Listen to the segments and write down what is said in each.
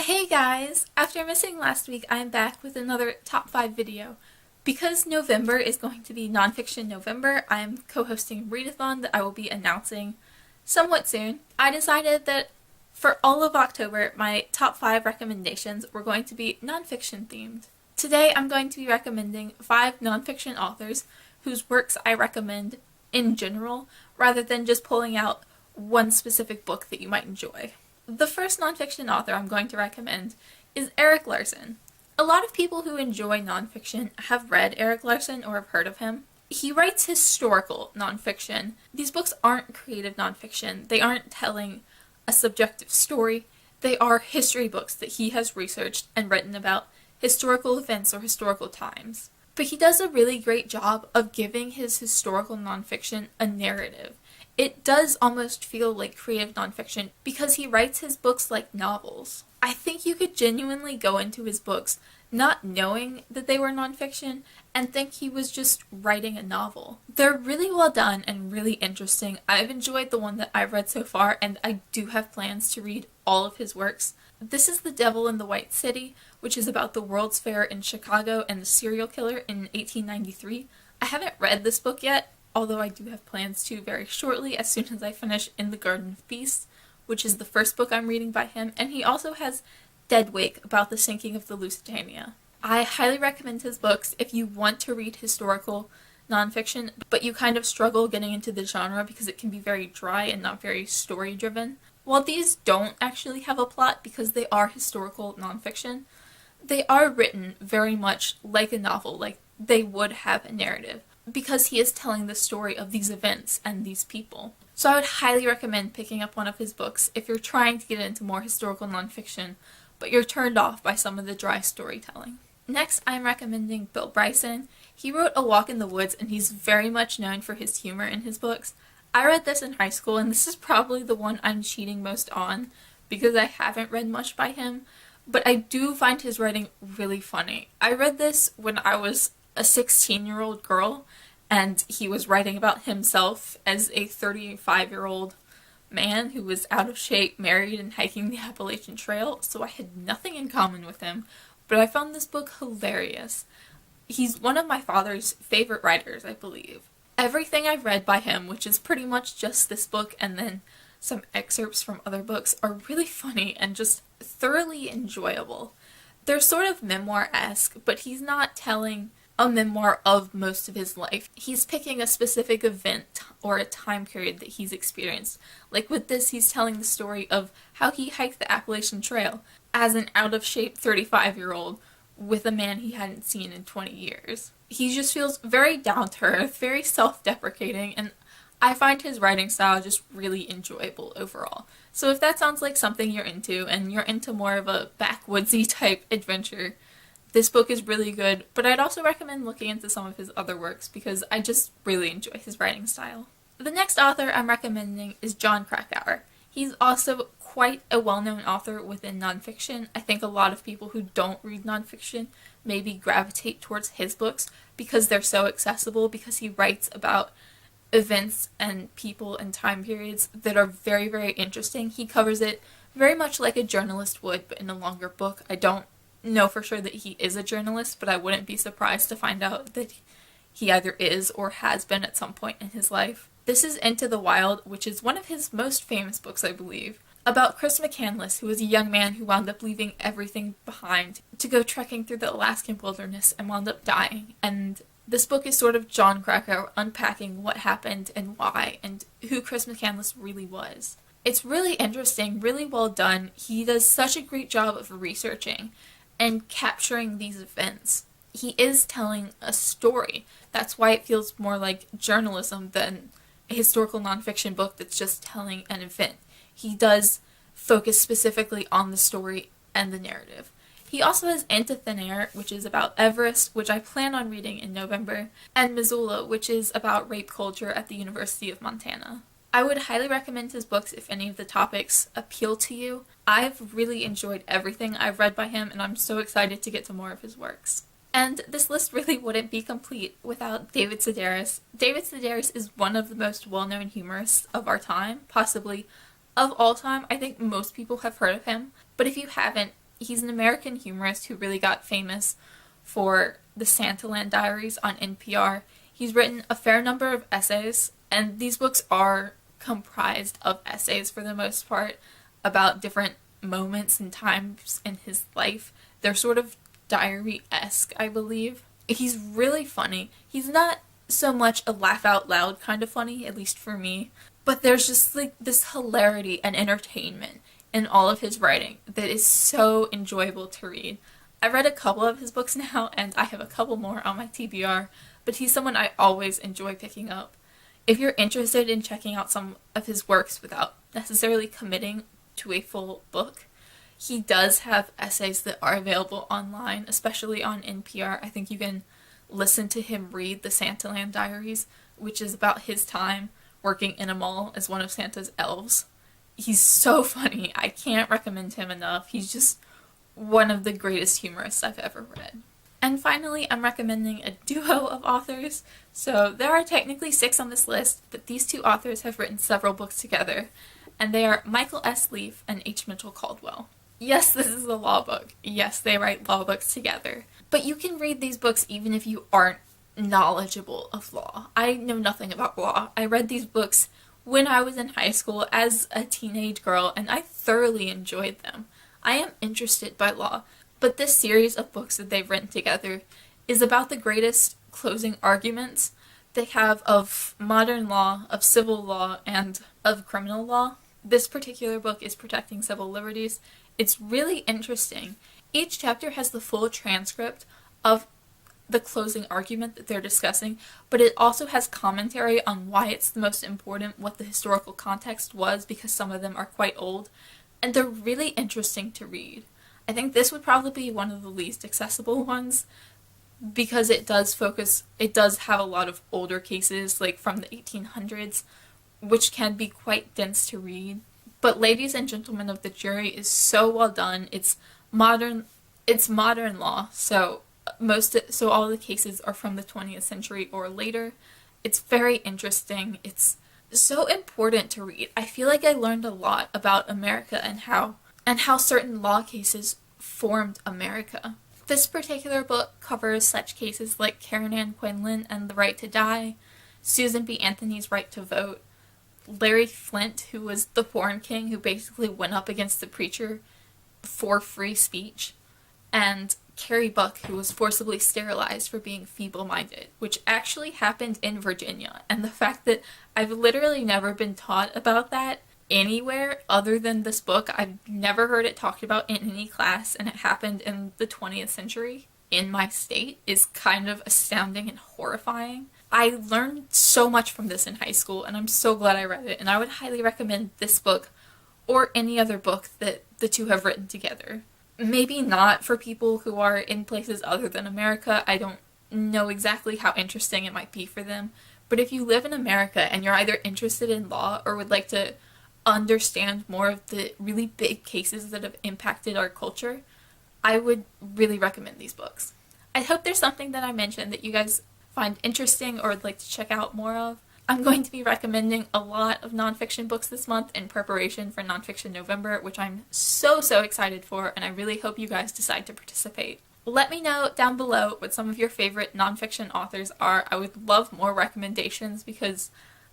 Hey guys! After missing last week, I am back with another top 5 video. Because November is going to be Nonfiction November, I am co-hosting a readathon that I will be announcing somewhat soon. I decided that for all of October, my top 5 recommendations were going to be nonfiction themed. Today I'm going to be recommending 5 nonfiction authors whose works I recommend in general, rather than just pulling out one specific book that you might enjoy. The first nonfiction author I'm going to recommend is Erik Larson. A lot of people who enjoy nonfiction have read Erik Larson or have heard of him. He writes historical nonfiction. These books aren't creative nonfiction. They aren't telling a subjective story. They are history books that he has researched and written about historical events or historical times. But he does a really great job of giving his historical nonfiction a narrative. It does almost feel like creative nonfiction because he writes his books like novels. I think you could genuinely go into his books not knowing that they were nonfiction and think he was just writing a novel. They're really well done and really interesting. I've enjoyed the one that I've read so far, and I do have plans to read all of his works. This is The Devil in the White City, which is about the World's Fair in Chicago and the serial killer in 1893. I haven't read this book yet, although I do have plans to very shortly as soon as I finish In the Garden of Beasts, which is the first book I'm reading by him, and he also has Deadwake about the sinking of the Lusitania. I highly recommend his books if you want to read historical nonfiction, but you kind of struggle getting into the genre because it can be very dry and not very story-driven. While these don't actually have a plot because they are historical nonfiction, they are written very much like a novel, like they would have a narrative, because he is telling the story of these events and these people. So I would highly recommend picking up one of his books if you're trying to get into more historical nonfiction, but you're turned off by some of the dry storytelling. Next, I'm recommending Bill Bryson. He wrote A Walk in the Woods, and he's very much known for his humor in his books. I read this in high school, and this is probably the one I'm cheating most on because I haven't read much by him, but I do find his writing really funny. I read this when I was a 16-year-old girl, and he was writing about himself as a 35-year-old man who was out of shape, married, and hiking the Appalachian Trail, so I had nothing in common with him, but I found this book hilarious. He's one of my father's favorite writers, I believe. Everything I've read by him, which is pretty much just this book and then some excerpts from other books, are really funny and just thoroughly enjoyable. They're sort of memoir-esque, but he's not telling a memoir of most of his life. He's picking a specific event or a time period that he's experienced. Like with this, he's telling the story of how he hiked the Appalachian Trail as an out-of-shape 35-year-old with a man he hadn't seen in 20 years. He just feels very down-to-earth, very self-deprecating, and I find his writing style just really enjoyable overall. So if that sounds like something you're into, and you're into more of a backwoodsy type adventure, this book is really good, but I'd also recommend looking into some of his other works because I just really enjoy his writing style. The next author I'm recommending is Jon Krakauer. He's also quite a well-known author within nonfiction. I think a lot of people who don't read nonfiction maybe gravitate towards his books because they're so accessible, because he writes about events and people and time periods that are very, very interesting. He covers it very much like a journalist would, but in a longer book. I don't know for sure that he is a journalist, but I wouldn't be surprised to find out that he either is or has been at some point in his life. This is Into the Wild, which is one of his most famous books, I believe, about Chris McCandless, who was a young man who wound up leaving everything behind to go trekking through the Alaskan wilderness and wound up dying. And this book is sort of Jon Krakauer unpacking what happened and why, and who Chris McCandless really was. It's really interesting, really well done. He does such a great job of researching and capturing these events. He is telling a story. That's why it feels more like journalism than a historical nonfiction book that's just telling an event. He does focus specifically on the story and the narrative. He also has Into Thin Air, which is about Everest, which I plan on reading in November, and Missoula, which is about rape culture at the University of Montana. I would highly recommend his books if any of the topics appeal to you. I've really enjoyed everything I've read by him, and I'm so excited to get to more of his works. And this list really wouldn't be complete without David Sedaris. David Sedaris is one of the most well-known humorists of our time, possibly of all time. I think most people have heard of him, but if you haven't, He's an American humorist who really got famous for the Santaland Diaries on NPR. He's written a fair number of essays, and these books are comprised of essays for the most part about different moments and times in his life. They're sort of diary-esque, I believe. He's really funny. He's not so much a laugh out loud kind of funny, at least for me, but there's just like this hilarity and entertainment in all of his writing that is so enjoyable to read. I've read a couple of his books now, and I have a couple more on my TBR, but he's someone I always enjoy picking up. If you're interested in checking out some of his works without necessarily committing to a full book, he does have essays that are available online, especially on NPR. I think you can listen to him read the Santaland Diaries, which is about his time working in a mall as one of Santa's elves. He's so funny. I can't recommend him enough. He's just one of the greatest humorists I've ever read. And finally, I'm recommending a duo of authors. So there are technically 6 on this list, but these 2 authors have written several books together, and they are Michael S. Leaf and H. Mitchell Caldwell. Yes, this is a law book. Yes, they write law books together. But you can read these books even if you aren't knowledgeable of law. I know nothing about law. I read these books when I was in high school as a teenage girl, and I thoroughly enjoyed them. I am interested by law, but this series of books that they've written together is about the greatest closing arguments they have of modern law, of civil law, and of criminal law. This particular book is Protecting Civil Liberties. It's really interesting. Each chapter has the full transcript of the closing argument that they're discussing, but it also has commentary on why it's the most important, what the historical context was, because some of them are quite old, and they're really interesting to read. I think this would probably be one of the least accessible ones, because it does have a lot of older cases, like from the 1800s, which can be quite dense to read. But Ladies and Gentlemen of the Jury is so well done. It's modern law, so all the cases are from the 20th century or later. It's very interesting. It's so important to read. I feel like I learned a lot about America and how certain law cases formed America. This particular book covers such cases like Karen Ann Quinlan and the Right to Die, Susan B. Anthony's Right to Vote, Larry Flint, who was the porn king who basically went up against the preacher for free speech, and Carrie Buck, who was forcibly sterilized for being feeble-minded, which actually happened in Virginia. And the fact that I've literally never been taught about that anywhere other than this book, I've never heard it talked about in any class, and it happened in the 20th century in my state, is kind of astounding and horrifying. I learned so much from this in high school, and I'm so glad I read it, and I would highly recommend this book or any other book that the 2 have written together. Maybe not for people who are in places other than America. I don't know exactly how interesting it might be for them, but if you live in America and you're either interested in law or would like to understand more of the really big cases that have impacted our culture, I would really recommend these books. I hope there's something that I mentioned that you guys find interesting or would like to check out more of. I'm going to be recommending a lot of nonfiction books this month in preparation for Nonfiction November, which I'm so excited for, and I really hope you guys decide to participate. Let me know down below what some of your favorite nonfiction authors are. I would love more recommendations because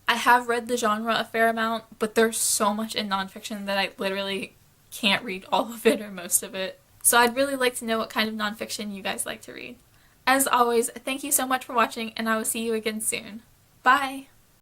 I have read the genre a fair amount, but there's so much in nonfiction that I literally can't read all of it or most of it. So I'd really like to know what kind of nonfiction you guys like to read. As always, thank you so much for watching, and I will see you again soon. Bye!